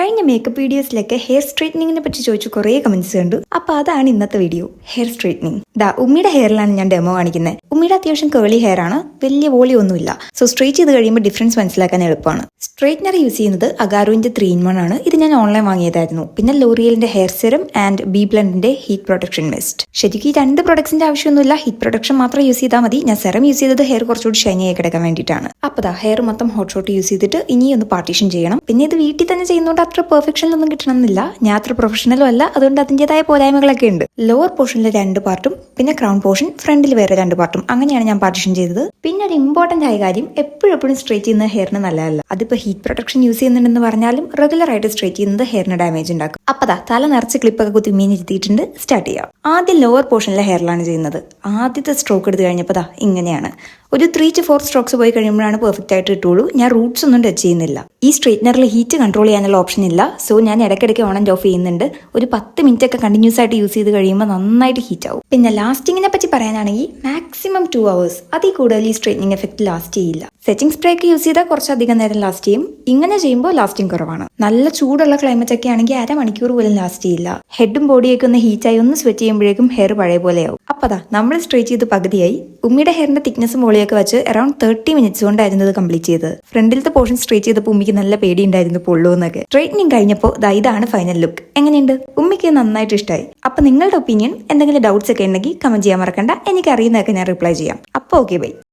കഴിഞ്ഞ മേക്കപ്പ് വീഡിയോസിലൊക്കെ ഹെയർ സ്ട്രൈറ്റനിങ്ങിനെ പറ്റി ചോദിച്ചു കുറേ കമന്റ്സ് കണ്ടു. അപ്പൊ അതാണ് ഇന്നത്തെ വീഡിയോ, ഹെയർ സ്ട്രൈറ്റനിങ്. ഉമ്മിയുടെ ഹെയറിലാണ് ഞാൻ ഡെമോ കാണിക്കുന്നത്. ഉമ്മിയുടെ അത്യാവശ്യം കേളി ഹെയർ ആണ്, വലിയ വോളിയം ഒന്നുമില്ല. സോ സ്ട്രൈറ്റ് ചെയ്ത് കഴിയുമ്പോൾ ഡിഫറൻസ് മനസ്സിലാക്കാൻ എളുപ്പമാണ്. സ്ട്രൈറ്റ്നർ യൂസ് ചെയ്യുന്നത് അഗാരോന്റെ 3-in-1 ആണ്. ഇത് ഞാൻ ഓൺലൈൻ വാങ്ങിയതായിരുന്നു. പിന്നെ ലോറിയലിന്റെ ഹെയർ സെറം ആൻഡ് ബി ബ്ലെൻഡിന്റെ ഹീറ്റ് പ്രൊട്ടക്ഷൻ മിസ്റ്റ്. ശരിക്കും ഈ 2 പ്രൊഡക്ട്സിന്റെ ആവശ്യമൊന്നുമില്ല, ഹീറ്റ് പ്രൊട്ടക്ഷൻ മാത്രം യൂസ് ചെയ്താൽ മതി. ഞാൻ സെറം യൂസ് ചെയ്തത് ഹെയർ കുറച്ചുകൂടി ഷൈനി ആയി കിടക്കാൻ വേണ്ടിയിട്ടാണ്. അപ്പോൾ ഹെയർ മൊത്തം ഹോട്ട് ഷോട്ട് യൂസ് ചെയ്തിട്ട് ഇനിയൊന്ന് പാർട്ടീഷൻ ചെയ്യണം. പിന്നെ ഇത് വീട്ടിൽ തന്നെ ചെയ്യുന്നതുകൊണ്ട് അത്ര പെർഫെക്ഷനിലൊന്നും കിട്ടണമെന്നില്ല. ഞാൻ അത്ര പ്രൊഫഷണലും അല്ല, അതുകൊണ്ട് അതിൻ്റെതായ പോരായ്മകളൊക്കെ ഉണ്ട്. ലോവർ പോർഷനിൽ 2 പാർട്ടും പിന്നെ ക്രൗൺ പോർഷൻ ഫ്രണ്ടിൽ വേറെ 2 പാർട്ടും, അങ്ങനെയാണ് ഞാൻ പാർട്ടീഷൻ ചെയ്തത്. പിന്നെ ഒരു ഇമ്പോർട്ടന്റ് ആയ കാര്യം, എപ്പോഴും സ്ട്രൈറ്റ് ചെയ്യുന്ന ഹെയറിന് നല്ലതല്ല. അതിപ്പോ ഹീറ്റ് പ്രൊട്ടക്ഷൻ യൂസ് ചെയ്യുന്നുണ്ടെന്ന് പറഞ്ഞാലും റെഗുലർ ആയിട്ട് സ്ട്രൈറ്റ് ചെയ്യുന്നത് ഹെയറിന് ഡാമേജ് ഉണ്ടാക്കും. അപ്പതാ തല നിറച്ച് ക്ലിപ്പൊക്കെ കുത്തി മീനിരുത്തിയിട്ടുണ്ട്. സ്റ്റാർട്ട് ചെയ്യാം. ആദ്യം ലോവർ പോർഷനിലെ ഹെയറിലാണ് ചെയ്യുന്നത്. ആദ്യത്തെ സ്ട്രോക്ക് എടുത്ത് കഴിഞ്ഞപ്പോൾ ഇങ്ങനെയാണ്. ഒരു 3 to 4 സ്ട്രോക്സ് പോയി കഴിയുമ്പോഴാണ് പെർഫെക്റ്റ് ആയിട്ട് കിട്ടുള്ളൂ. ഞാൻ റൂട്ട്സ് ഒന്നും ടച്ച് ചെയ്യുന്നില്ല. ഈ സ്ട്രൈറ്റ്നറിൽ ഹീറ്റ് കൺട്രോൾ ചെയ്യാനുള്ള ഓപ്ഷൻ ഇല്ല. സോ ഞാൻ ഇടയ്ക്കിടയ്ക്ക് ഓൺ ആൻഡ് ഓഫ് ചെയ്യുന്നുണ്ട്. ഒരു 10 മിനിറ്റ് ഒക്കെ കണ്ടിന്യൂസ് ആയിട്ട് യൂസ് ചെയ്ത് കഴിയുമ്പോൾ നന്നായിട്ട് ഹീറ്റ് ആവും. പിന്നെ ലാസ്റ്റിങ്ങിനെ പറ്റി പറയാനാണെങ്കിൽ മാക്സിമം 2 hours, അതിൽ കൂടുതൽ ഈ സ്ട്രൈറ്റനിങ് എഫക്ട് ലാസ്റ്റ് ചെയ്യില്ല. സെറ്റിംഗ് സ്പ്രേ ഒക്കെ യൂസ് ചെയ്താൽ കുറച്ചധികം നേരം ലാസ്റ്റ് ചെയ്യും. ഇങ്ങനെ ചെയ്യുമ്പോൾ ലാസ്റ്റിംഗ് കുറവാണ്. നല്ല ചൂടുള്ള ക്ലൈമറ്റ് ഒക്കെ ആണെങ്കിൽ 1/2 മണിക്കൂർ പോലും ലാസ്റ്റ് ചെയ്യില്ല. ഹെഡും ബോഡിയൊക്കെ ഒന്ന് ഹീറ്റായി ഒന്ന് സ്വെറ്റ് ചെയ്യുമ്പോഴേക്കും ഹെയർ പഴയ പോലെയാവും. അപ്പതാ നമ്മൾ സ്ട്രൈറ്റ് ചെയ്ത് പകുതിയായി. ഉമ്മിയുടെ ഹെയറിന്റെ തിക്നെസ്സും വോളിയൊക്കെ വെച്ച് അറൌണ്ട് 30 minutes കൊണ്ടായിരുന്നു ഇത് കംപ്ലീറ്റ് ചെയ്തത്. ഫ്രണ്ടിലത്തെ പോർഷൻ സ്ട്രൈറ്റ് ചെയ്തപ്പോൾ ഉമ്മിക്ക് നല്ല പേടി ഉണ്ടായിരുന്നു പൊള്ളൂന്നൊക്കെ. സ്ട്രൈറ്റനിങ് കഴിഞ്ഞപ്പോൾ ഇതാണ് ഫൈനൽ ലുക്ക്. എങ്ങനെയുണ്ട്? ഉമ്മിക്ക് നന്നായിട്ട് ഇഷ്ടമായി. അപ്പൊ നിങ്ങളുടെ ഒപ്പീനിയൻ, എന്തെങ്കിലും ഡൗട്ട്സ് ഒക്കെ ഉണ്ടെങ്കിൽ കമന്റ് ചെയ്യാൻ മറക്കണ്ട. എനിക്ക് അറിയുന്നതൊക്കെ ഞാൻ റിപ്ലൈ ചെയ്യാം. അപ്പോൾ ഓക്കെ, ബൈ.